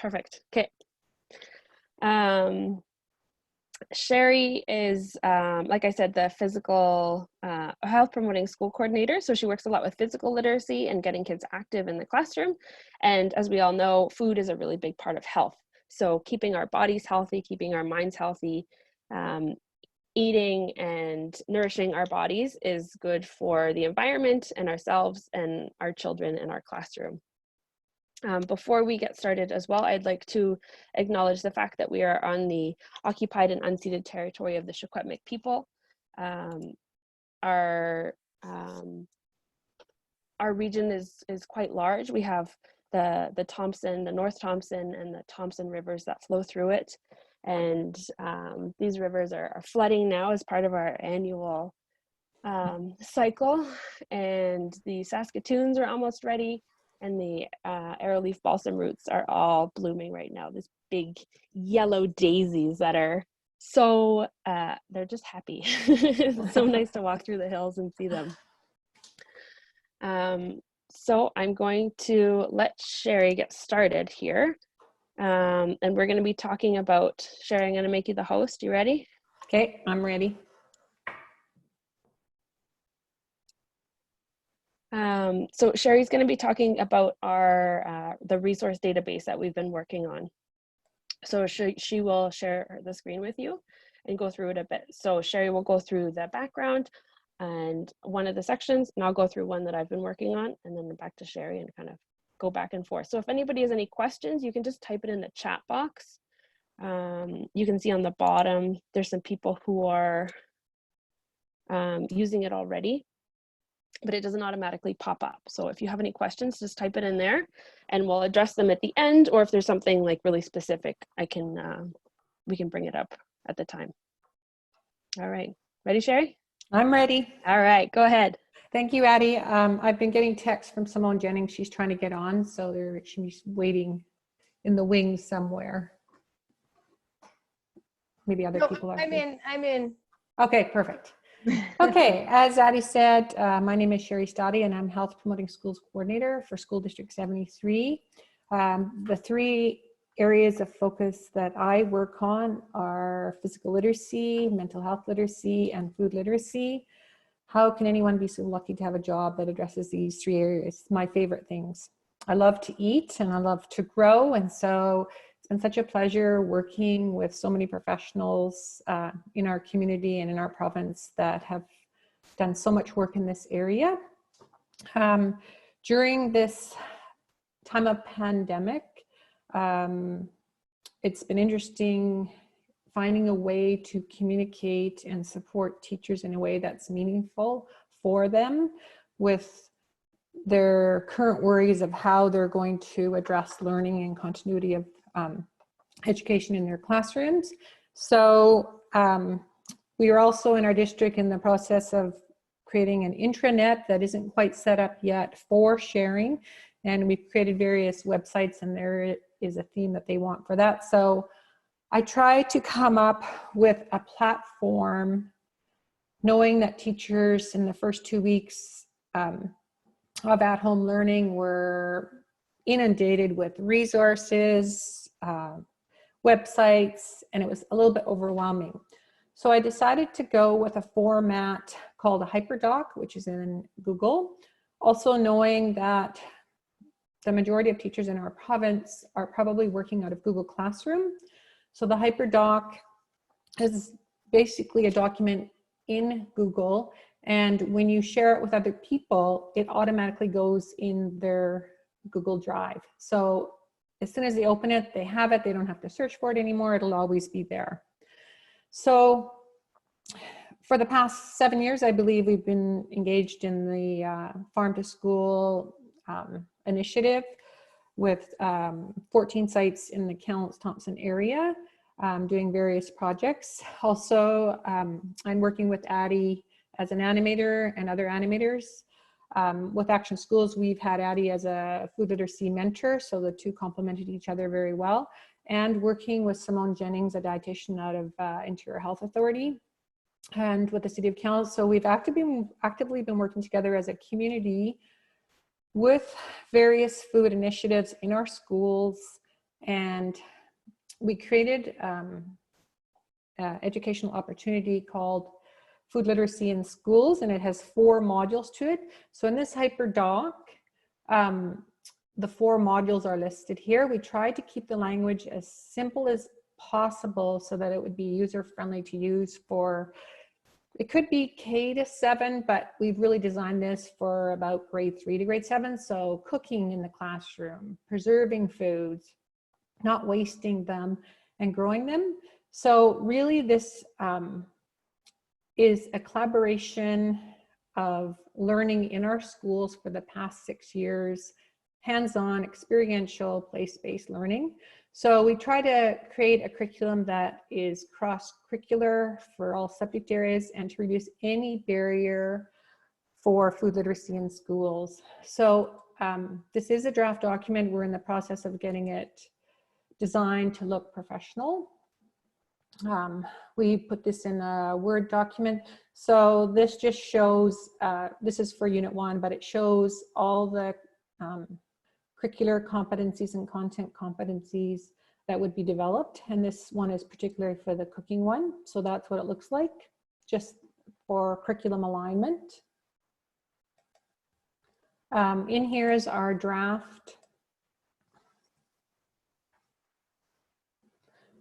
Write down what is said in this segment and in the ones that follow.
Perfect. Okay. Sherry is, like I said, the physical health promoting school coordinator. So she works a lot with physical literacy and getting kids active in the classroom. And as we all know, food is a really big part of health. So keeping our bodies healthy, keeping our minds healthy, eating and nourishing our bodies is good for the environment and ourselves and our children in our classroom. Before we get started as well, I'd like to acknowledge the fact that we are on the occupied and unceded territory of the Secwepemc people. Our region is quite large. We have the Thompson, the North Thompson and the Thompson rivers that flow through it. And these rivers are flooding now as part of our annual cycle. And the Saskatoons are almost ready. And the arrowleaf balsam roots are all blooming right now. These big yellow daisies that are so, they're just happy. It's so nice to walk through the hills and see them. So I'm going to let Sherry get started here. And we're going to be talking about, Sherry, I'm going to make you the host. You ready? Okay, I'm ready. So Sherry's going to be talking about our the resource database that we've been working on. So she will share the screen with you and go through it a bit. So Sherry will go through the background and one of the sections, and I'll go through one that I've been working on, and then back to Sherry and kind of go back and forth. So if anybody has any questions, you can just type it in the chat box. You can see on the bottom, there's some people who are using it already, but it doesn't automatically pop up. So if you have any questions, just type it in there and we'll address them at the end, or if there's something like really specific, we can bring it up at the time. All right, ready, Sherry? I'm ready. All right, go ahead. Thank you, Addie. I've been getting texts from Simone Jennings. She's trying to get on, so she's waiting in the wings somewhere. Maybe other people are. I'm in. Okay, perfect. Okay, as Addie said, my name is Sherry Stoddy and I'm Health Promoting Schools Coordinator for School District 73. The three areas of focus that I work on are physical literacy, mental health literacy, and food literacy. How can anyone be so lucky to have a job that addresses these three areas? It's my favorite things. I love to eat and I love to grow, and so it's been such a pleasure working with so many professionals in our community and in our province that have done so much work in this area. During this time of pandemic, it's been interesting finding a way to communicate and support teachers in a way that's meaningful for them with their current worries of how they're going to address learning and continuity of education in their classrooms. So we are also in our district in the process of creating an intranet that isn't quite set up yet for sharing. And we've created various websites, and there is a theme that they want for that. So I try to come up with a platform, knowing that teachers in the first 2 weeks of at-home learning were inundated with resources, websites, and it was a little bit overwhelming. So I decided to go with a format called a Hyperdoc, which is in Google. Also knowing that the majority of teachers in our province are probably working out of Google Classroom. So the Hyperdoc is basically a document in Google, and when you share it with other people, it automatically goes in their Google Drive. So as soon as they open it, they have it, they don't have to search for it anymore, it'll always be there. So for the past 7 years, I believe we've been engaged in the Farm to School initiative with 14 sites in the Kamloops-Thompson area, doing various projects. Also, I'm working with Addie as an animator and other animators. With Action Schools, we've had Addie as a food literacy mentor, so the two complemented each other very well. And working with Simone Jennings, a dietitian out of Interior Health Authority, and with the City of Kamloops. So we've actively been working together as a community with various food initiatives in our schools and we created educational opportunity called Food Literacy in Schools, and it has 4 modules to it. So in this HyperDoc, the 4 modules are listed here. We tried to keep the language as simple as possible so that it would be user-friendly to use for, it could be K to 7, but we've really designed this for about grade 3 to grade 7. So cooking in the classroom, preserving foods, not wasting them, and growing them. So really this is a collaboration of learning in our schools for the past 6 years, hands-on, experiential, place-based learning. So we try to create a curriculum that is cross-curricular for all subject areas and to reduce any barrier for food literacy in schools. So this is a draft document. We're in the process of getting it designed to look professional. We put this in a Word document. So this just shows, this is for Unit 1, but it shows all the curricular competencies and content competencies that would be developed. And this one is particularly for the cooking one. So that's what it looks like, just for curriculum alignment. In here is our draft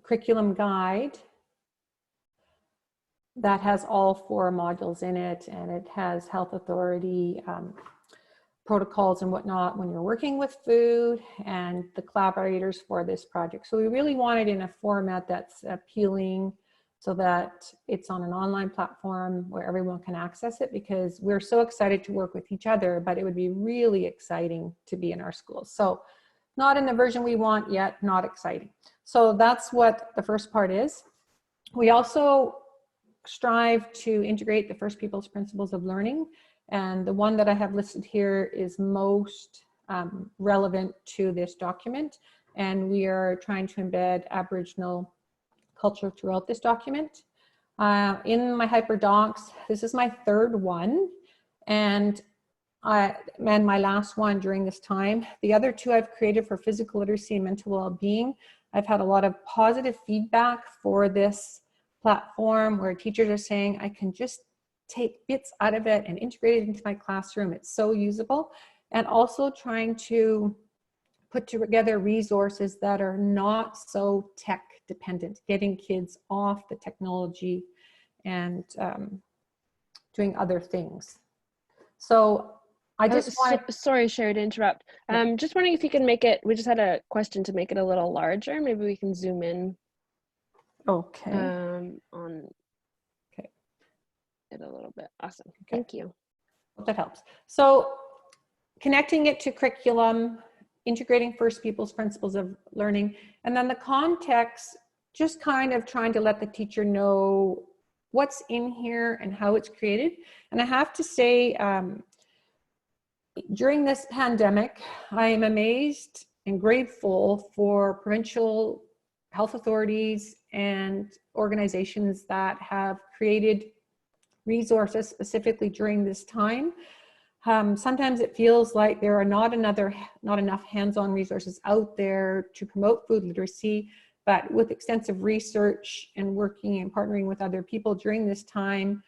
curriculum guide that has all 4 modules in it, and it has health authority protocols and whatnot when you're working with food, and the collaborators for this project. So we really want it in a format that's appealing so that it's on an online platform where everyone can access it, because we're so excited to work with each other, but it would be really exciting to be in our schools. So not in the version we want yet, not exciting. So that's what the first part is. We also strive to integrate the first people's principles of learning. And the one that I have listed here is most relevant to this document. And we are trying to embed Aboriginal culture throughout this document. In my HyperDocs, this is my 3rd one. And my last one during this time. The other 2 I've created for physical literacy and mental well-being. I've had a lot of positive feedback for this platform where teachers are saying, I can just take bits out of it and integrate it into my classroom. It's so usable. And also trying to put together resources that are not so tech dependent, getting kids off the technology and doing other things. So I just sorry, Sherry, to interrupt. Just wondering if you can make it, we just had a question to make it a little larger. Maybe we can zoom in. Okay. On it a little bit. Awesome. Okay. Thank you. Hope that helps. So connecting it to curriculum, integrating first people's principles of learning, and then the context, just kind of trying to let the teacher know what's in here and how it's created. And I have to say, during this pandemic, I am amazed and grateful for provincial health authorities and organizations that have created resources specifically during this time. Sometimes it feels like there are not enough hands-on resources out there to promote food literacy, but with extensive research and working and partnering with other people during this time,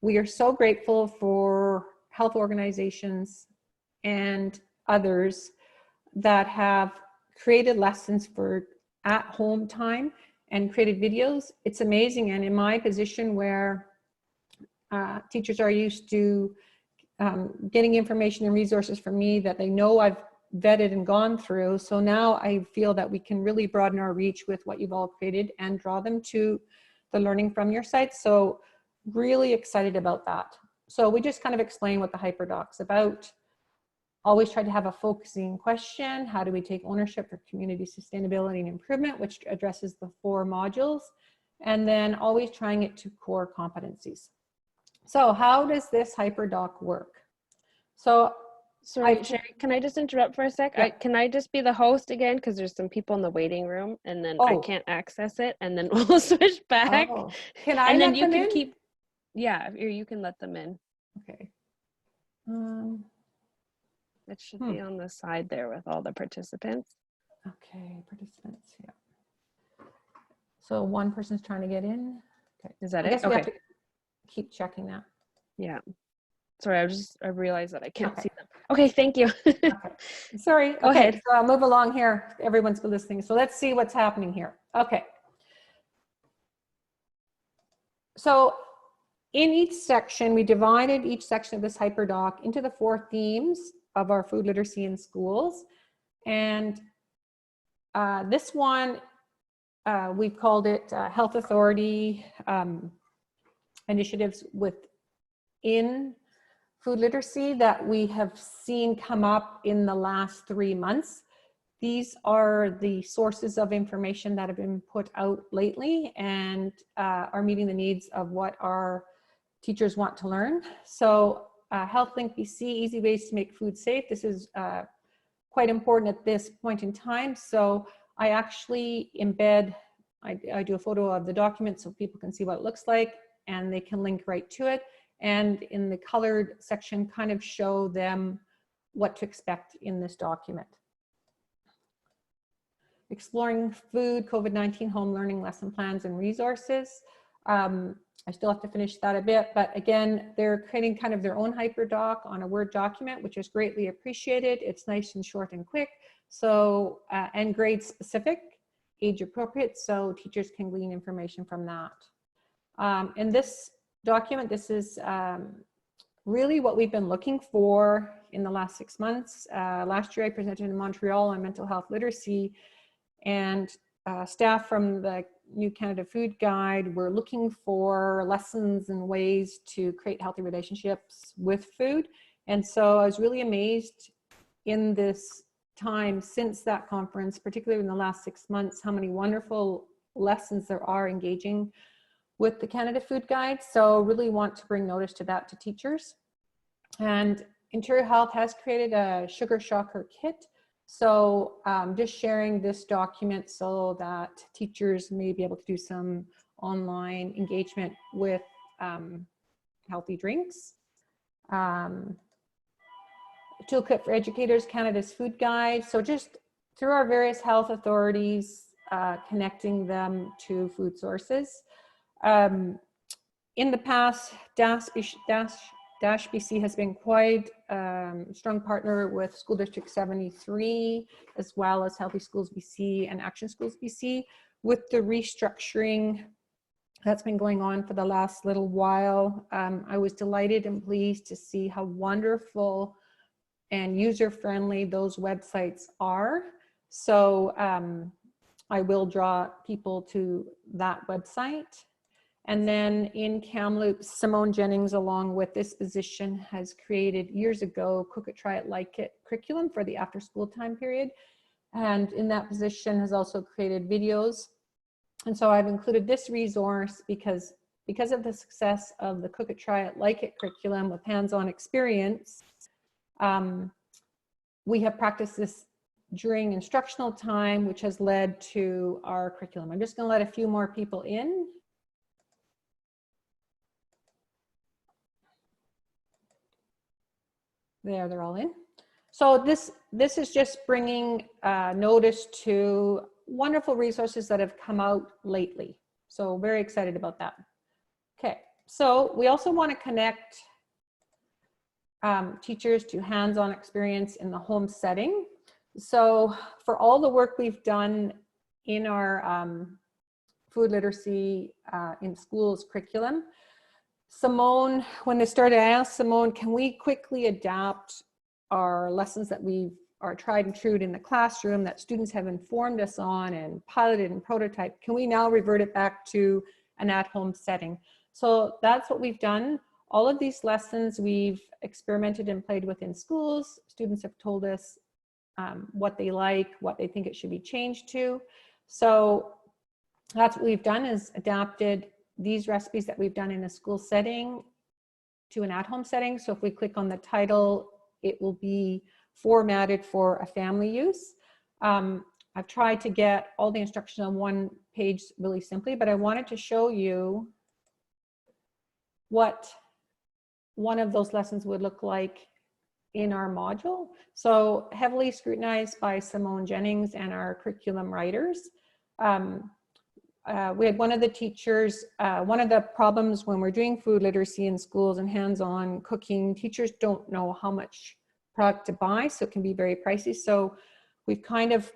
we are so grateful for health organizations and others that have created lessons for at-home time and created videos. It's amazing. And in my position where teachers are used to getting information and resources from me that they know I've vetted and gone through. So now I feel that we can really broaden our reach with what you've all created and draw them to the learning from your site. So really excited about that. So we just kind of explain what the HyperDoc's about. Always try to have a focusing question. How do we take ownership for community sustainability and improvement, which addresses the 4 modules, and then always trying it to core competencies. So how does this HyperDoc work? So sorry, Sherry, can I just interrupt for a sec? Yeah. Can I just be the host again? Because there's some people in the waiting room and then I can't access it, and then we'll switch back. Oh. Can I and then let you them can in? keep, yeah, you can let them in. Okay. It should be on the side there with all the participants. Okay, participants, yeah. So one person's trying to get in. Okay. Is that I it? guess we Okay. have to keep checking that. Yeah. Sorry, I realized that I can't Okay. see them. Okay, thank you. Okay. Sorry. Go Okay, ahead. so I'll move along here. Everyone's been listening. So let's see what's happening here. Okay. So in each section, we divided each section of this hyperdoc into the 4 themes of our food literacy in schools. And this one, we've called it Health Authority initiatives within food literacy that we have seen come up in the last 3 months. These are the sources of information that have been put out lately and are meeting the needs of what our teachers want to learn. So HealthLink BC, easy ways to make food safe. This is quite important at this point in time. So I actually embed, I do a photo of the document so people can see what it looks like, and they can link right to it. And in the colored section, kind of show them what to expect in this document. Exploring food, COVID-19 home learning lesson plans and resources. I still have to finish that a bit, but again, they're creating kind of their own hyperdoc on a Word document, which is greatly appreciated. It's nice and short and quick. So, and grade specific, age appropriate, so teachers can glean information from that. In this document, this is really what we've been looking for in the last 6 months. Last year I presented in Montreal on mental health literacy, and staff from the New Canada Food Guide were looking for lessons and ways to create healthy relationships with food. And so I was really amazed in this time since that conference, particularly in the last 6 months, how many wonderful lessons there are engaging with the Canada Food Guide. So really want to bring notice to that to teachers. And Interior Health has created a sugar shocker kit. So just sharing this document so that teachers may be able to do some online engagement with healthy drinks. Toolkit for Educators, Canada's Food Guide. So just through our various health authorities, connecting them to food sources. In the past, BC has been quite strong partner with School District 73, as well as Healthy Schools BC and Action Schools BC, with the restructuring that's been going on for the last little while. I was delighted and pleased to see how wonderful and user-friendly those websites are. So I will draw people to that website. And then in Kamloops, Simone Jennings, along with this position, has created years ago, Cook It, Try It, Like It curriculum for the after school time period. And in that position has also created videos. And so I've included this resource because of the success of the Cook It, Try It, Like It curriculum with hands-on experience, we have practiced this during instructional time, which has led to our curriculum. I'm just gonna let a few more people in. There, they're all in. So this is just bringing notice to wonderful resources that have come out lately. So very excited about that. Okay, so we also want to connect teachers to hands-on experience in the home setting. So for all the work we've done in our food literacy in schools curriculum, Simone, when they started, I asked Simone, can we quickly adapt our lessons that are tried and true in the classroom that students have informed us on and piloted and prototyped? Can we now revert it back to an at-home setting? So that's what we've done. All of these lessons we've experimented and played with in schools. Students have told us what they like, what they think it should be changed to. So that's what we've done, is adapted these recipes that we've done in a school setting to an at-home setting. So if we click on the title, it will be formatted for a family use. I've tried to get all the instruction on one page really simply, but I wanted to show you what one of those lessons would look like in our module. So heavily scrutinized by Simone Jennings and our curriculum writers. We had one of the teachers, one of the problems when we're doing food literacy in schools and hands-on cooking, teachers don't know how much product to buy, so it can be very pricey. So we've kind of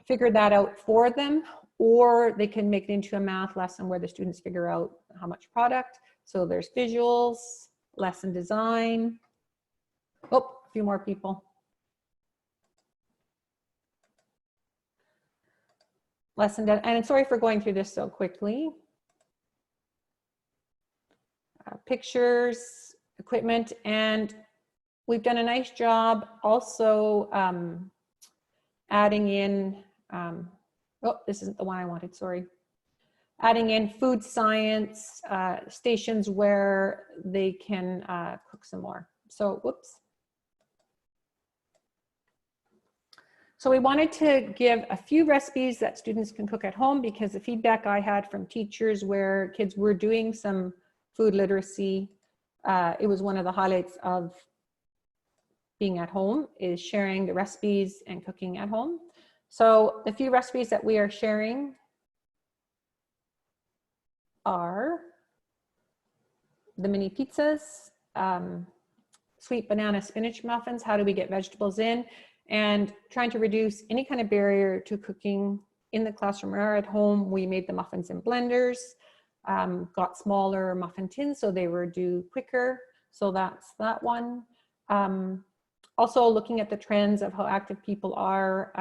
figured that out for them, or they can make it into a math lesson where the students figure out how much product. So there's visuals, lesson design. Oh, a few more people. And sorry for going through this so quickly. Pictures, equipment, and we've done a nice job also adding in, oh, this isn't the one I wanted, sorry. Adding in food science stations where they can cook some more. So, whoops. So we wanted to give a few recipes that students can cook at home, because the feedback I had from teachers where kids were doing some food literacy, it was one of the highlights of being at home, is sharing the recipes and cooking at home. So the few recipes that we are sharing are the mini pizzas, sweet banana spinach muffins, how do we get vegetables in, and trying to reduce any kind of barrier to cooking in the classroom or at home. We made the muffins in blenders, got smaller muffin tins so they were due quicker. So that's that one. Also looking at the trends of how active people are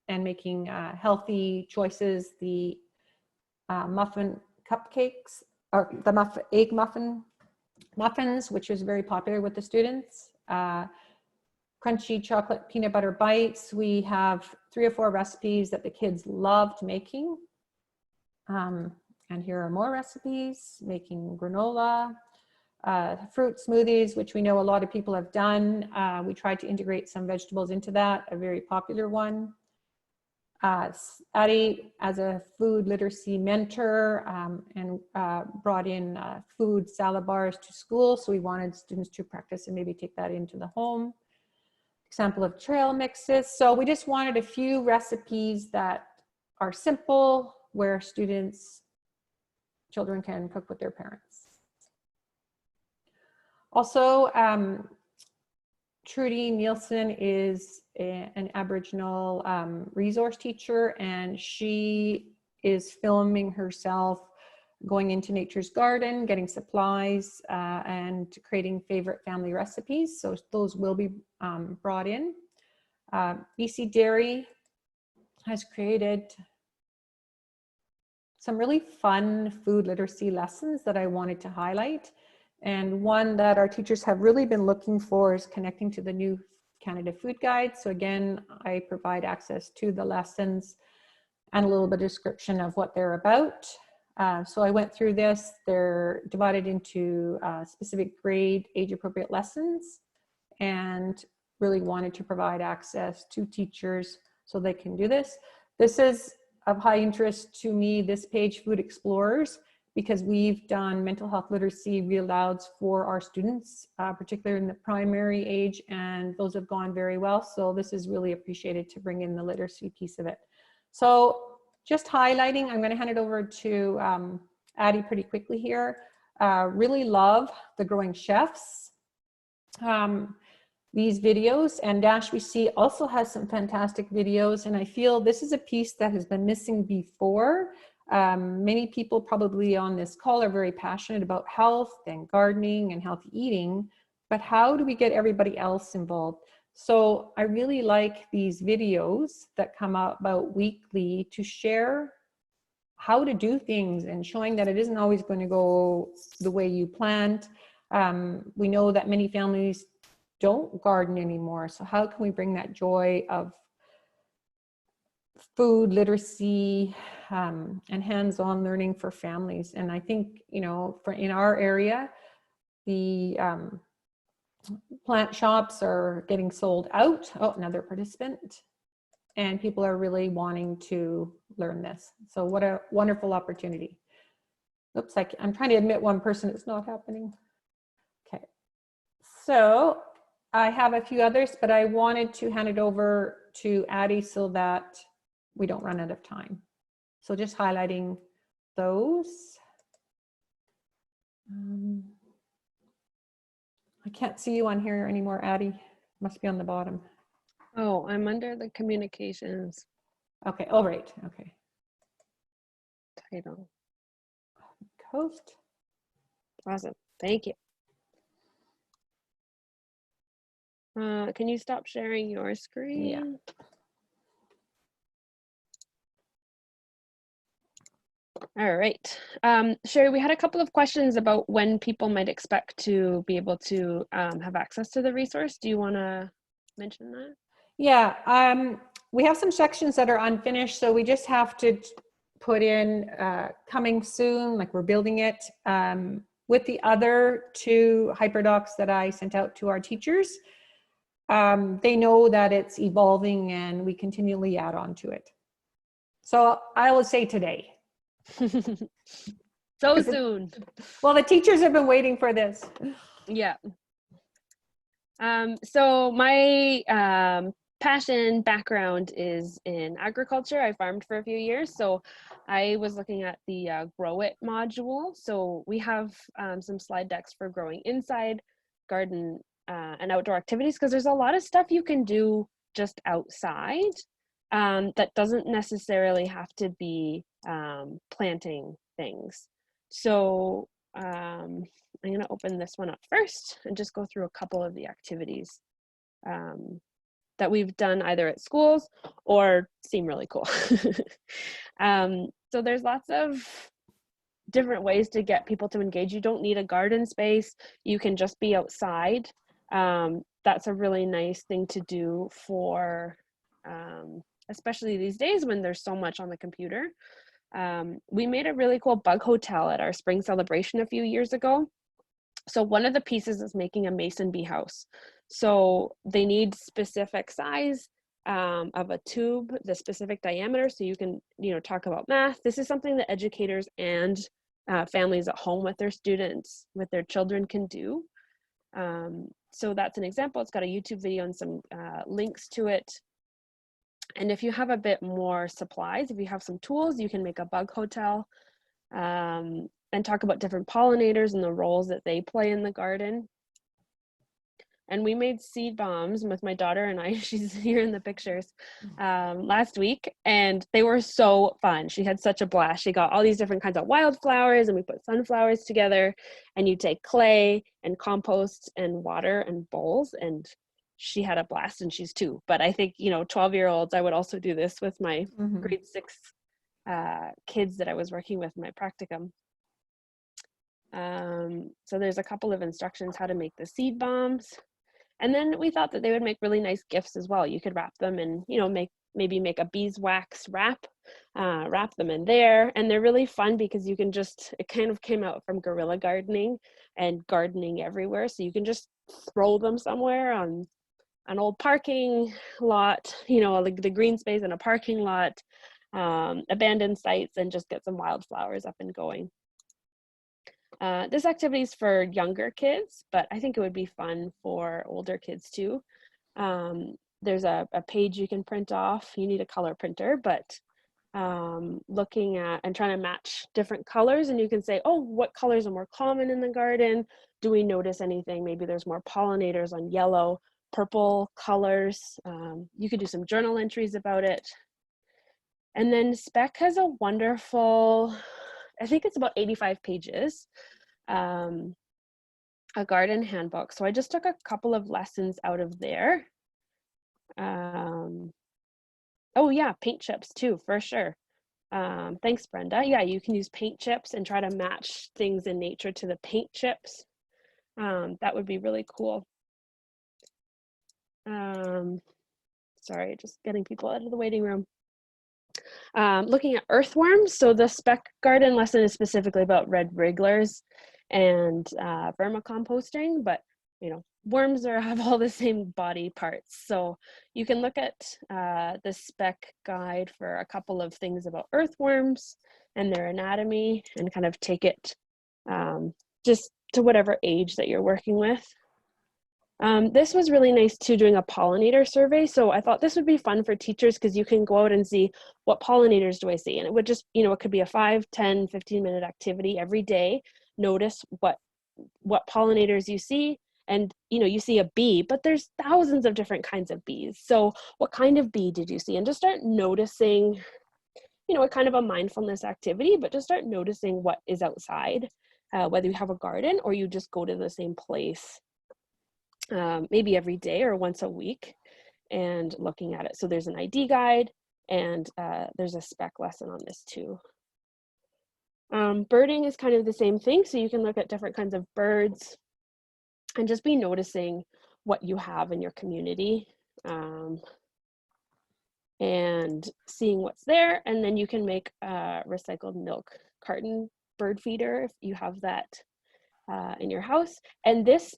and making healthy choices. The muffin cupcakes, or the egg muffins, which is very popular with the students. Crunchy chocolate peanut butter bites. We have 3 or 4 recipes that the kids loved making. And here are more recipes, making granola, fruit smoothies, which we know a lot of people have done. We tried to integrate some vegetables into that, a very popular one. Addie as a food literacy mentor and brought in food salad bars to school. So we wanted students to practice and maybe take that into the home. Example of trail mixes. So we just wanted a few recipes that are simple, where children can cook with their parents. Also, Trudy Nielsen is an Aboriginal resource teacher, and she is filming herself going into nature's garden, getting supplies, and creating favorite family recipes. So those will be brought in. BC Dairy has created some really fun food literacy lessons that I wanted to highlight. And one that our teachers have really been looking for is connecting to the new Canada Food Guide. So again, I provide access to the lessons and a little bit of description of what they're about. So I went through this. They're divided into specific grade, age-appropriate lessons, and really wanted to provide access to teachers so they can do this. This is of high interest to me, this page, Food Explorers, because we've done mental health literacy read alouds for our students, particularly in the primary age, and those have gone very well. So this is really appreciated to bring in the literacy piece of it. So just highlighting, I'm going to hand it over to Addie pretty quickly here. Really love the Growing Chefs, these videos, and DashBC also has some fantastic videos, and I feel this is a piece that has been missing before. Many people probably on this call are very passionate about health and gardening and healthy eating, but how do we get everybody else involved? So I really like these videos that come out about weekly to share how to do things and showing that it isn't always going to go the way you planned. We know that many families don't garden anymore. So how can we bring that joy of food literacy and hands-on learning for families? And I think, you know, in our area, the plant shops are getting sold out. Oh, another participant. And people are really wanting to learn this. So what a wonderful opportunity. Oops, I'm trying to admit one person, it's not happening. Okay, so I have a few others, but I wanted to hand it over to Addie so that we don't run out of time. So just highlighting those. I can't see you on here anymore, Addie. Must be on the bottom. Oh, I'm under the communications Okay, oh, right, okay. title. Coast. Awesome, thank you. Can you stop sharing your screen? Yeah. All right. Sherry, we had a couple of questions about when people might expect to be able to have access to the resource. Do you want to mention that? Yeah, we have some sections that are unfinished, so we just have to put in coming soon, like we're building it. With the other 2 hyperdocs that I sent out to our teachers, they know that it's evolving and we continually add on to it. So I will say today. So soon. Well, the teachers have been waiting for this. Yeah. So my passion background is in agriculture. I farmed for a few years, so I was looking at the Grow It module. So we have some slide decks for growing inside, garden, and outdoor activities, because there's a lot of stuff you can do just outside that doesn't necessarily have to be planting things. So I'm going to open this one up first and just go through a couple of the activities that we've done either at schools or seem really cool. So there's lots of different ways to get people to engage. You don't need a garden space. You can just be outside. That's a really nice thing to do for, especially these days when there's so much on the computer. We made a really cool bug hotel at our spring celebration a few years ago. So one of the pieces is making a mason bee house. So they need specific size of a tube, the specific diameter, so you can, talk about math. This is something that educators and families at home with their students, with their children can do. So that's an example. It's got a YouTube video and some links to it. And if you have a bit more supplies, if you have some tools, you can make a bug hotel and talk about different pollinators and the roles that they play in the garden. And we made seed bombs with my daughter and I, she's here in the pictures, last week, and they were so fun. She had such a blast. She got all these different kinds of wildflowers, and we put sunflowers together, and you take clay and compost and water and bowls, and she had a blast, and she's 2. But I think, 12-year-olds, I would also do this with my grade 6 kids that I was working with in my practicum. So there's a couple of instructions how to make the seed bombs. And then we thought that they would make really nice gifts as well. You could wrap them in, maybe make a beeswax wrap, wrap them in there. And they're really fun because you can it kind of came out from guerrilla gardening and gardening everywhere. So you can just throw them somewhere on an old parking lot, like the green space in a parking lot, abandoned sites, and just get some wildflowers up and going. This activity is for younger kids, but I think it would be fun for older kids too. There's a page you can print off. You need a color printer, but looking at and trying to match different colors, and you can say, oh, what colors are more common in the garden? Do we notice anything? Maybe there's more pollinators on yellow, purple colors. You could do some journal entries about it. And then Spec has a wonderful, I think it's about 85 pages, a garden handbook. So I just took a couple of lessons out of there. Oh yeah, paint chips too, for sure. Thanks, Brenda. Yeah, you can use paint chips and try to match things in nature to the paint chips. That would be really cool. Sorry, just getting people out of the waiting room. Looking at earthworms. So the Spec Garden lesson is specifically about red wrigglers and vermicomposting, but worms have all the same body parts. So you can look at the Spec guide for a couple of things about earthworms and their anatomy, and kind of take it just to whatever age that you're working with. This was really nice too, doing a pollinator survey. So I thought this would be fun for teachers because you can go out and see what pollinators do I see. And it would just, it could be a 5, 10, 15-minute activity every day. Notice what pollinators you see. And, you see a bee, but there's thousands of different kinds of bees. So what kind of bee did you see? And just start noticing, a kind of a mindfulness activity, but just start noticing what is outside, whether you have a garden or you just go to the same place maybe every day or once a week and looking at it. So there's an ID guide and there's a spec lesson on this too. Birding is kind of the same thing. So you can look at different kinds of birds and just be noticing what you have in your community and seeing what's there. And then you can make a recycled milk carton bird feeder if you have that in your house. And this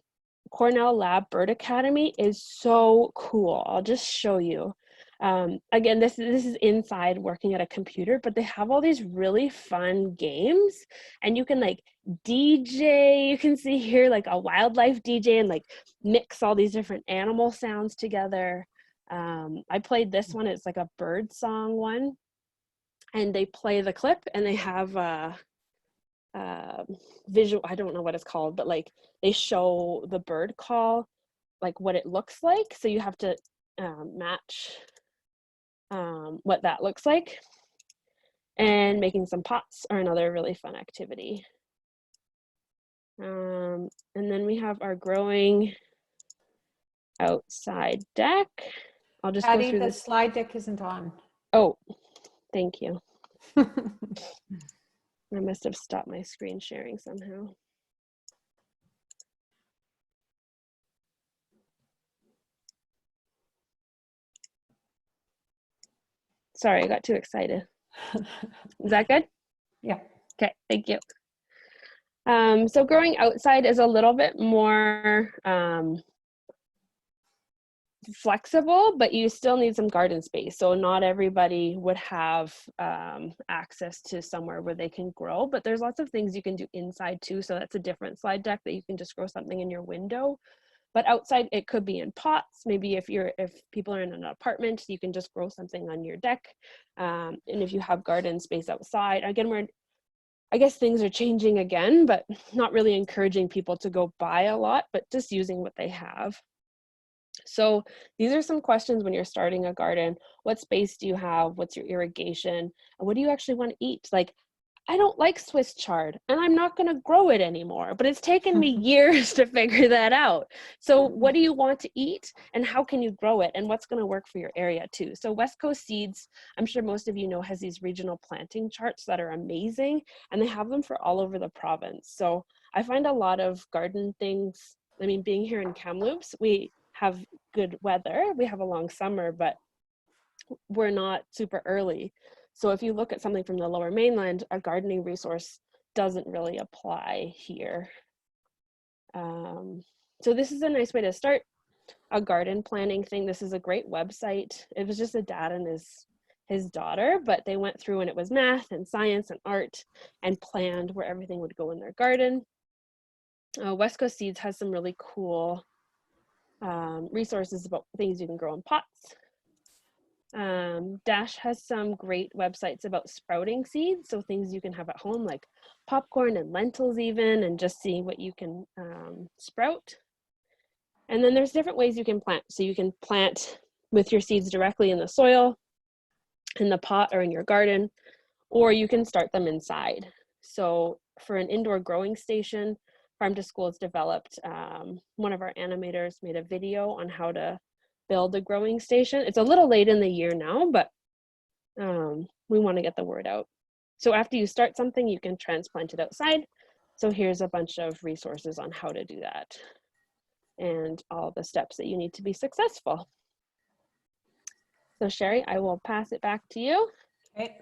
Cornell Lab Bird Academy is so cool. I'll just show you. Again, this is inside working at a computer, but they have all these really fun games and you can like DJ, you can see here like a wildlife DJ and like mix all these different animal sounds together. I played this one, it's like a bird song one, and they play the clip and they have visual, I don't know what it's called, but like they show the bird call, like what it looks like. So you have to match what that looks like. And making some pots are another really fun activity. And then we have our growing outside deck. I'll just Patty, go through the this. slide deck isn't on. Oh, thank you. I must have stopped my screen sharing somehow. Sorry, I got too excited. Is that good? Yeah. Okay, thank you. So growing outside is a little bit more flexible, but you still need some garden space. So not everybody would have access to somewhere where they can grow, but there's lots of things you can do inside too. So that's a different slide deck that you can just grow something in your window. But outside, it could be in pots. Maybe if people are in an apartment, you can just grow something on your deck. And if you have garden space outside, again, I guess things are changing again, but not really encouraging people to go buy a lot, but just using what they have. So these are some questions when you're starting a garden. What space do you have? What's your irrigation? And what do you actually want to eat? Like, I don't like Swiss chard and I'm not going to grow it anymore, but it's taken me years to figure that out. So what do you want to eat and how can you grow it and what's going to work for your area too? So West Coast Seeds, I'm sure most of you know, has these regional planting charts that are amazing and they have them for all over the province. So I find a lot of garden things, I mean, being here in Kamloops, we have good weather, we have a long summer, but we're not super early. So if you look at something from the Lower Mainland, a gardening resource doesn't really apply here. So this is a nice way to start a garden planning thing. This is a great website. It was just a dad and his daughter, but they went through and it was math and science and art and planned where everything would go in their garden. West Coast Seeds has some really cool resources about things you can grow in pots. Dash has some great websites about sprouting seeds, so things you can have at home like popcorn and lentils even, and just see what you can sprout. And then there's different ways you can plant. So you can plant with your seeds directly in the soil, in the pot or in your garden, or you can start them inside. So for an indoor growing station, Farm to School has developed, one of our animators made a video on how to build a growing station. It's a little late in the year now, but we want to get the word out. So after you start something, you can transplant it outside. So here's a bunch of resources on how to do that and all the steps that you need to be successful. So Sherry, I will pass it back to you. Okay.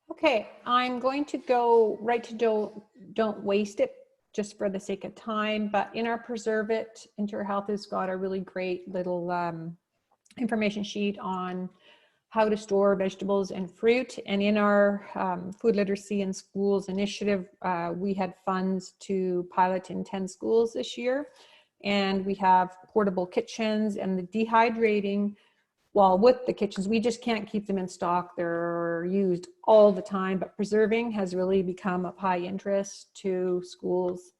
Okay, I'm going to go right to don't waste it just for the sake of time, but in our Preserve It, Inter Health has got a really great little information sheet on how to store vegetables and fruit. And in our food literacy in schools initiative, we had funds to pilot in 10 schools this year. And we have portable kitchens, and the dehydrating, well, with the kitchens, we just can't keep them in stock. They're used all the time, but preserving has really become of high interest to schools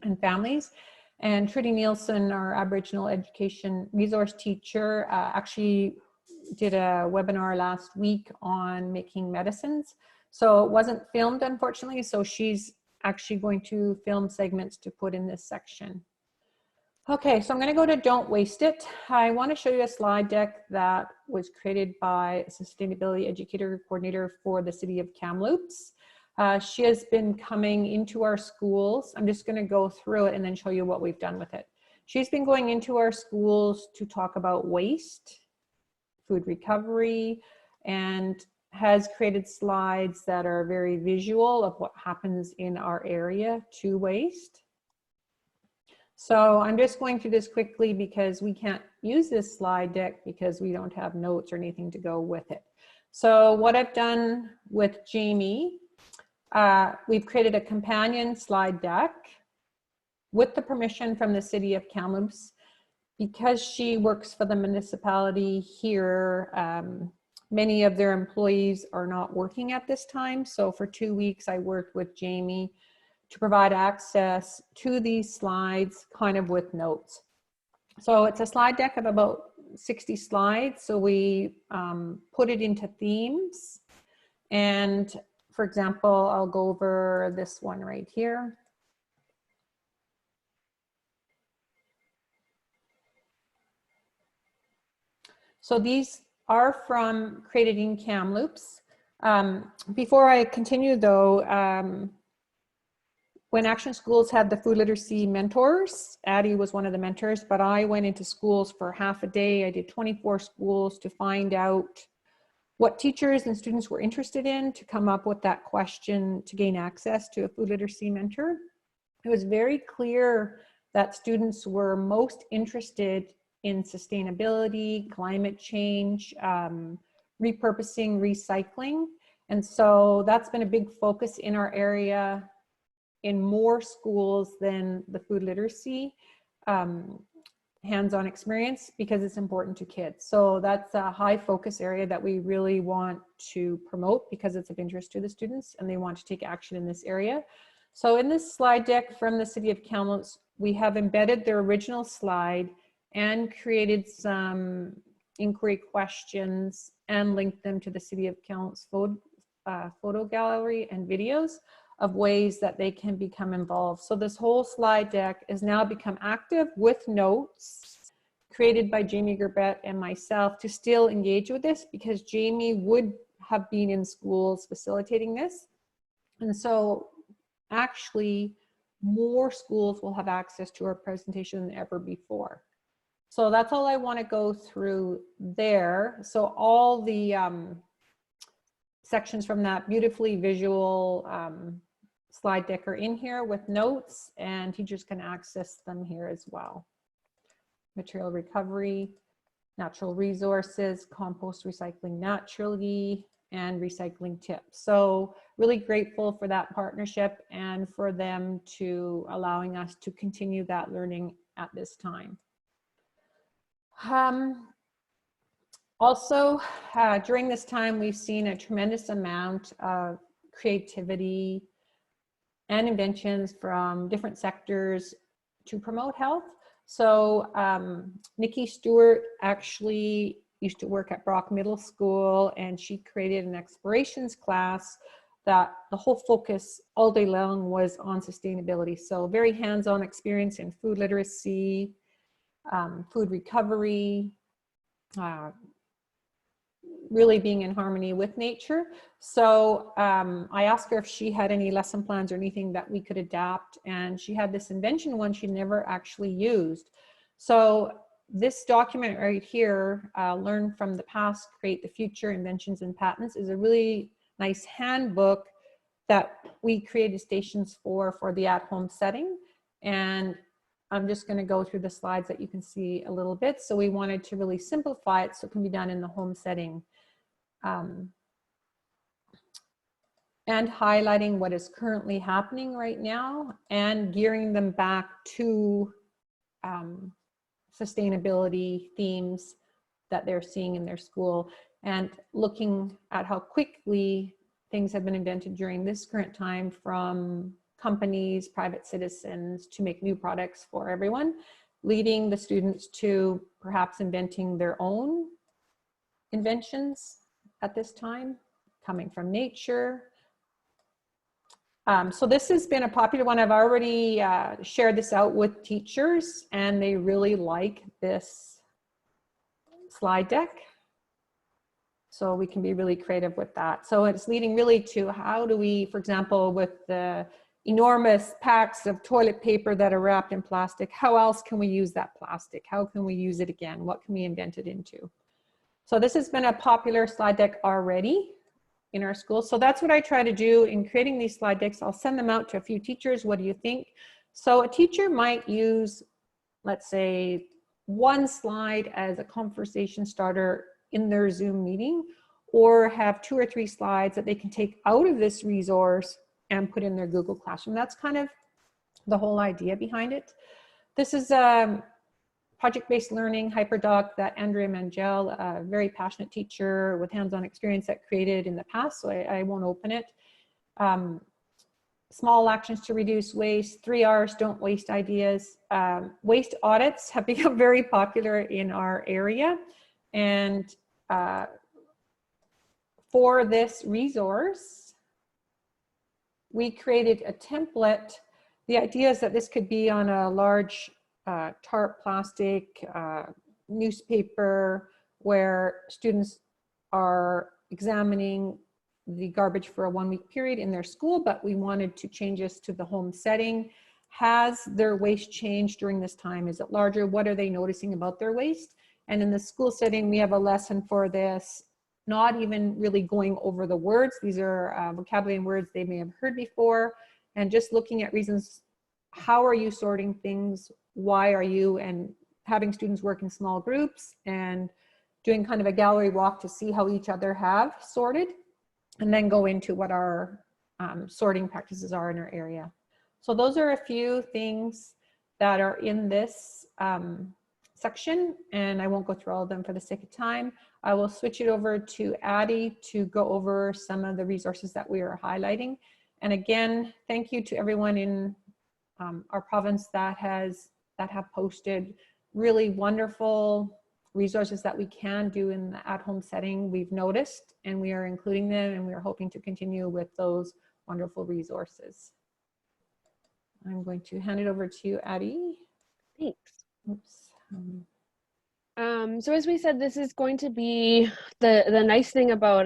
and families. And Trudy Nielsen, our Aboriginal education resource teacher, actually did a webinar last week on making medicines. So it wasn't filmed, unfortunately, so she's actually going to film segments to put in this section. Okay, so I'm going to go to Don't Waste It. I want to show you a slide deck that was created by a sustainability educator coordinator for the city of Kamloops. She has been coming into our schools. I'm just going to go through it and then show you what we've done with it. She's been going into our schools to talk about waste, food recovery, and has created slides that are very visual of what happens in our area to waste. So I'm just going through this quickly because we can't use this slide deck because we don't have notes or anything to go with it. So what I've done with Jamie, we've created a companion slide deck with the permission from the city of Kamloops. Because she works for the municipality here, many of their employees are not working at this time. So for 2 weeks, I worked with Jamie to provide access to these slides kind of with notes. So it's a slide deck of about 60 slides. So we put it into themes. And for example, I'll go over this one right here. So these are from created in Kamloops. Before I continue though, when Action Schools had the food literacy mentors, Addie was one of the mentors, but I went into schools for half a day. I did 24 schools to find out what teachers and students were interested in, to come up with that question to gain access to a food literacy mentor. It was very clear that students were most interested in sustainability, climate change, repurposing, recycling. And so that's been a big focus in our area in more schools than the food literacy hands-on experience, because it's important to kids. So that's a high focus area that we really want to promote because it's of interest to the students and they want to take action in this area. So in this slide deck from the city of Kamloops, we have embedded their original slide and created some inquiry questions and linked them to the city of Kamloops photo gallery and videos of ways that they can become involved. So this whole slide deck has now become active with notes created by Jamie Gerbet and myself to still engage with this, because Jamie would have been in schools facilitating this. And so actually more schools will have access to our presentation than ever before. So that's all I want to go through there. So all the sections from that beautifully visual slide deck are in here with notes, and teachers can access them here as well. Material recovery, natural resources, compost recycling naturally, and recycling tips. So really grateful for that partnership and for them to allowing us to continue that learning at this time. Also, during this time, we've seen a tremendous amount of creativity and inventions from different sectors to promote health. So Nikki Stewart actually used to work at Brock Middle School, and she created an explorations class that the whole focus all day long was on sustainability. So very hands-on experience in food literacy, food recovery, really being in harmony with nature. So I asked her if she had any lesson plans or anything that we could adapt, and she had this invention one she never actually used. So this document right here, Learn from the Past, Create the Future, Inventions and Patents, is a really nice handbook that we created stations for the at-home setting. And I'm just going to go through the slides that you can see a little bit. So we wanted to really simplify it so it can be done in the home setting. and highlighting what is currently happening right now and gearing them back to sustainability themes that they're seeing in their school, and looking at how quickly things have been invented during this current time from companies, private citizens, to make new products for everyone, leading the students to perhaps inventing their own inventions at this time, coming from nature. So this has been a popular one. I've already shared this out with teachers, and they really like this slide deck. So we can be really creative with that. So it's leading really to how do we, for example, with the enormous packs of toilet paper that are wrapped in plastic, how else can we use that plastic? How can we use it again? What can we invent it into? So this has been a popular slide deck already in our school. So that's what I try to do in creating these slide decks. I'll send them out to a few teachers. What do you think? So a teacher might use, let's say, one slide as a conversation starter in their Zoom meeting, or have 2 or 3 slides that they can take out of this resource and put in their Google Classroom. That's kind of the whole idea behind it. This is project-based learning, Hyperdoc, that Andrea Mangel, a very passionate teacher with hands-on experience, that created in the past, so I won't open it. Small actions to reduce waste, 3 R's, don't waste ideas. Waste audits have become very popular in our area, and for this resource, we created a template. The idea is that this could be on a large tarp plastic, newspaper, where students are examining the garbage for a 1-week period in their school, but we wanted to change this to the home setting. Has their waste changed during this time? Is it larger? What are they noticing about their waste? And in the school setting, we have a lesson for this, not even really going over the words. These are vocabulary and words they may have heard before, and just looking at reasons. How are you sorting things? Why are you? And having students work in small groups and doing kind of a gallery walk to see how each other have sorted, and then go into what our sorting practices are in our area. So those are a few things that are in this section, and I won't go through all of them for the sake of time. I will switch it over to Addie to go over some of the resources that we are highlighting. And again, thank you to everyone in our province that have posted really wonderful resources that we can do in the at-home setting. We've noticed, and we are including them, and we are hoping to continue with those wonderful resources. I'm going to hand it over to you, Addie. Thanks. Oops. So as we said, this is going to be the nice thing about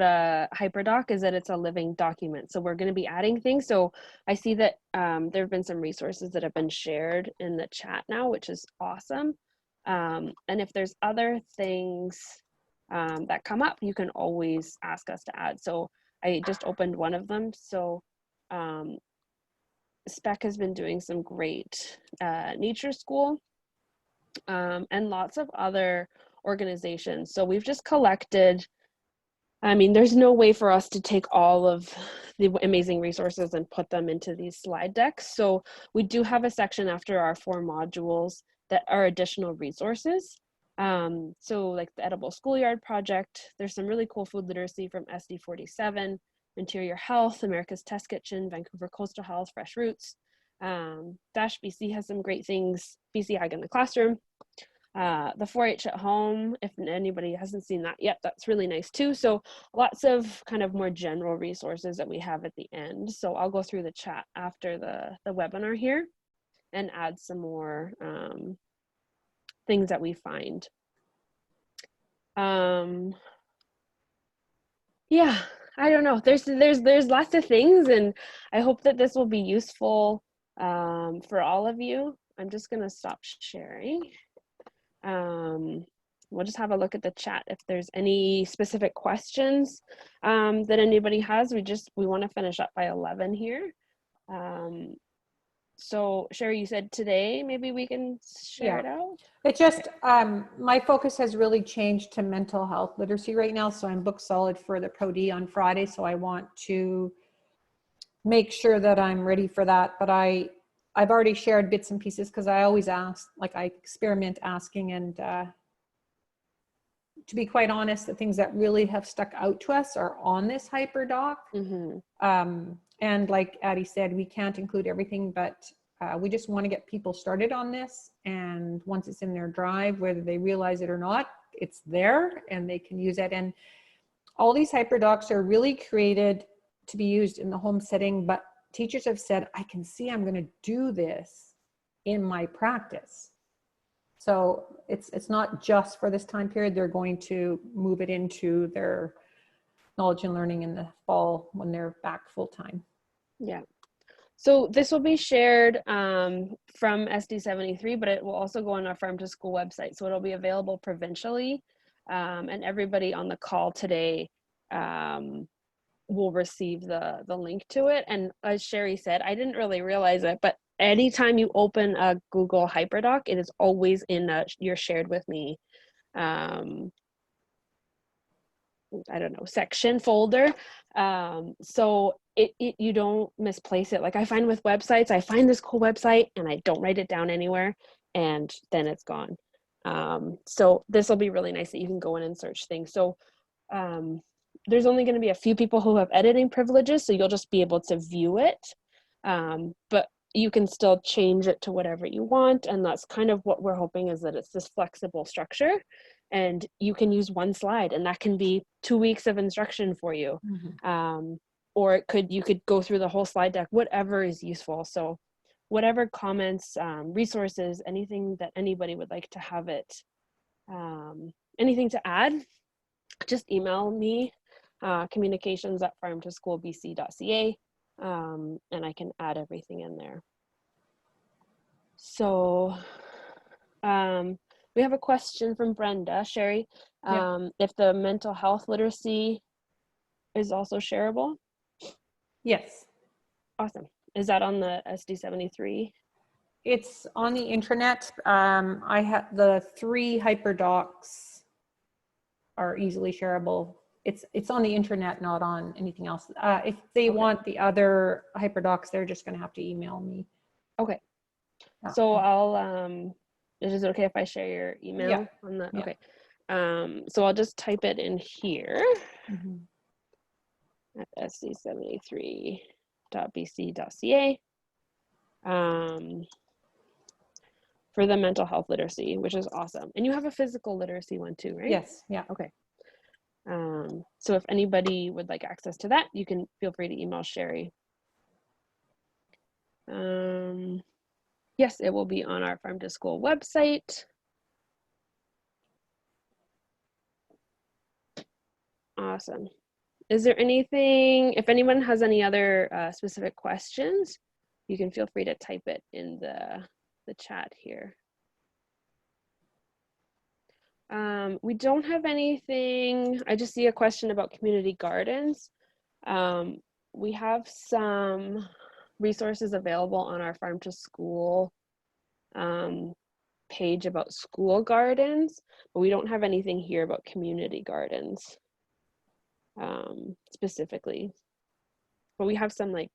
Hyperdoc is that it's a living document. So we're going to be adding things. So I see that there have been some resources that have been shared in the chat now, which is awesome. And if there's other things that come up, you can always ask us to add. So I just opened one of them. So Spec has been doing some great nature school. And lots of other organizations. So we've just collected, I mean, there's no way for us to take all of the amazing resources and put them into these slide decks. So we do have a section after our 4 modules that are additional resources. So like the Edible Schoolyard Project, there's some really cool food literacy from SD47, Interior Health, America's Test Kitchen, Vancouver Coastal Health, Fresh Roots. F2SBC has some great things, BC Ag in the Classroom. The 4-H at Home, if anybody hasn't seen that yet, that's really nice too. So lots of kind of more general resources that we have at the end. So I'll go through the chat after the webinar here and add some more things that we find. Yeah, I don't know. There's lots of things, and I hope that this will be useful for all of you. I'm just gonna stop sharing. We'll just have a look at the chat if there's any specific questions that anybody has. We want to finish up by 11 here. So Sherry, you said today, maybe we can share Yeah. it out? It just, my focus has really changed to mental health literacy right now. So I'm booked solid for the Pro D on Friday. So I want to make sure that I'm ready for that. But I've already shared bits and pieces because I always ask, like I experiment asking, and to be quite honest, the things that really have stuck out to us are on this Hyperdoc. And like Addie said, we can't include everything, but we just want to get people started on this. And once it's in their drive, whether they realize it or not, it's there and they can use it. And all these Hyperdocs are really created to be used in the home setting, but teachers have said, I can see I'm going to do this in my practice. So it's not just for this time period. They're going to move it into their knowledge and learning in the fall when they're back full time. Yeah. So this will be shared from SD73, but it will also go on our Farm to School website. So it'll be available provincially, and everybody on the call today will receive the link to it. And as Sherry said, I didn't really realize it, but anytime you open a Google Hyperdoc, it is always in your shared with me I don't know, section folder. So you don't misplace it. Like I find with websites, I find this cool website and I don't write it down anywhere and then it's gone. So this will be really nice that you can go in and search things. So there's only going to be a few people who have editing privileges, so you'll just be able to view it. But you can still change it to whatever you want. And that's kind of what we're hoping, is that it's this flexible structure and you can use one slide and that can be 2 weeks of instruction for you. Or you could go through the whole slide deck, whatever is useful. So whatever comments, resources, anything that anybody would like to have it, anything to add, just email me, communications@farmtoschoolbc.ca, and I can add everything in there. So we have a question from Brenda. Sherry, if the mental health literacy is also shareable? Yes. Awesome. Is that on the SD73? It's on the intranet. I have the 3 Hyperdocs are easily shareable. It's on the intranet, not on anything else. If they want the other Hyperdocs, they're just going to have to email me. Okay. So I'll, is it okay if I share your email on the, okay. So I'll just type it in here at sd73.bc.ca for the mental health literacy, which is awesome. And you have a physical literacy one too, right? Yes. Yeah. Okay. So if anybody would like access to that, you can feel free to email Sherry. Yes, it will be on our Farm to School website. Awesome. Is there anything, if anyone has any other specific questions, you can feel free to type it in the chat here. We don't have anything. I just see a question about community gardens. We have some resources available on our Farm to School page about school gardens, but we don't have anything here about community gardens specifically. But we have some like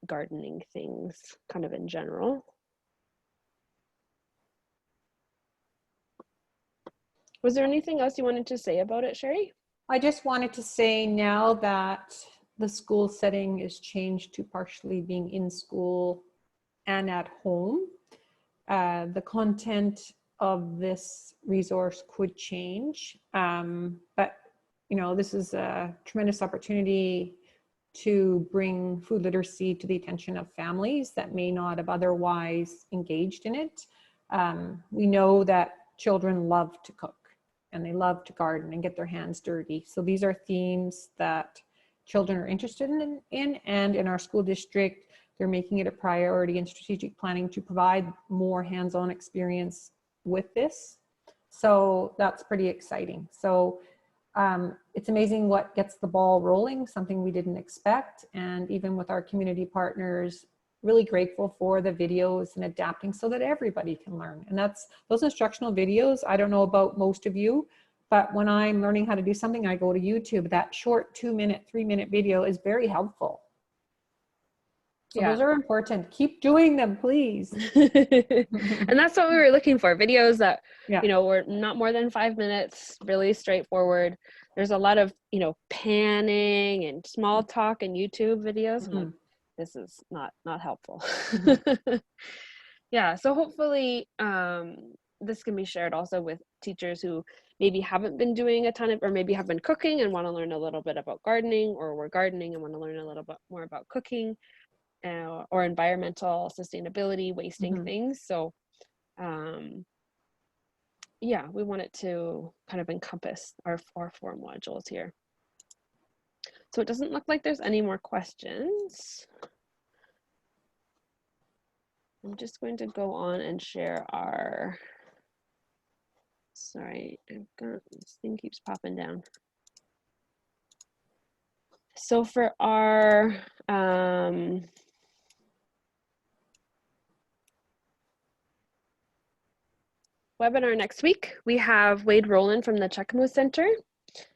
gardening things kind of in general. Was there anything else you wanted to say about it, Sherry? I just wanted to say, now that the school setting is changed to partially being in school and at home, the content of this resource could change. But, you know, this is a tremendous opportunity to bring food literacy to the attention of families that may not have otherwise engaged in it. We know that children love to cook and they love to garden and get their hands dirty. So these are themes that children are interested in, and in our school district, they're making it a priority in strategic planning to provide more hands-on experience with this. So that's pretty exciting. So it's amazing what gets the ball rolling, something we didn't expect. And even with our community partners, really grateful for the videos and adapting so that everybody can learn. And that's those instructional videos. I don't know about most of you, but when I'm learning how to do something, I go to YouTube. That short 2-minute, 3-minute video is very helpful. So those are important. Keep doing them, please. And that's what we were looking for. Videos that, Yeah. you know, were not more than 5 minutes, really straightforward. There's a lot of, you know, panning and small talk in YouTube videos. I'm like, this is not helpful. Yeah. So hopefully this can be shared also with teachers who maybe haven't been doing a ton of, or maybe have been cooking and want to learn a little bit about gardening, or were gardening and want to learn a little bit more about cooking. Or environmental sustainability, wasting things. So yeah, we want it to kind of encompass our 4 modules here. So it doesn't look like there's any more questions. I'm just going to go on and share our, sorry, this thing keeps popping down. So for our webinar next week, we have Wade Rowland from the Checamo Center,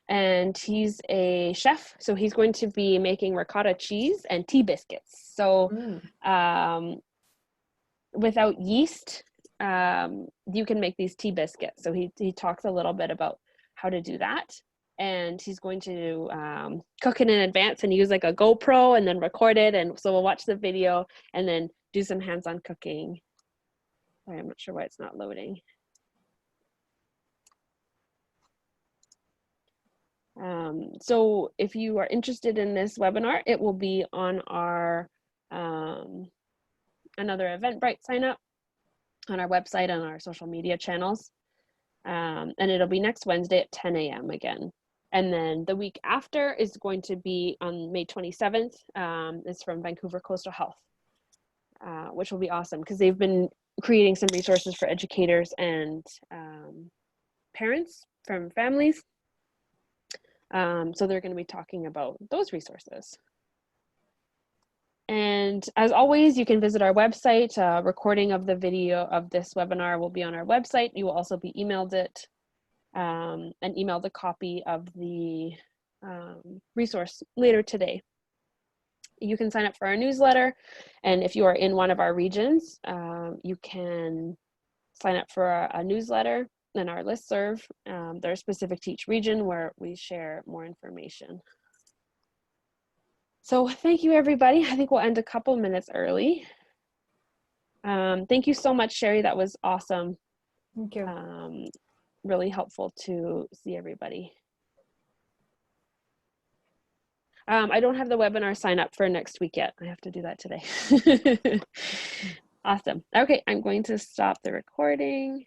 and he's a chef. So he's going to be making ricotta cheese and tea biscuits. So without yeast, you can make these tea biscuits. So he talks a little bit about how to do that. And he's going to cook it in advance and use like a GoPro and then record it. And so we'll watch the video and then do some hands-on cooking. Sorry, I'm not sure why it's not loading. So if you are interested in this webinar, it will be on our another Eventbrite sign up on our website and our social media channels. And it'll be next Wednesday at 10 a.m. again. And then the week after is going to be on May 27th. It's from Vancouver Coastal Health, which will be awesome because they've been creating some resources for educators and parents from families. So they're going to be talking about those resources. And as always, you can visit our website. A recording of the video of this webinar will be on our website. You will also be emailed it and emailed a copy of the resource later today. You can sign up for our newsletter. And if you are in one of our regions, you can sign up for a newsletter and our listserv. They're specific to each region where we share more information. So thank you, everybody. I think we'll end a couple minutes early. Thank you so much, Sherry. That was awesome. Thank you. Really helpful to see everybody. I don't have the webinar sign up for next week yet. I have to do that today. Awesome. Okay, I'm going to stop the recording.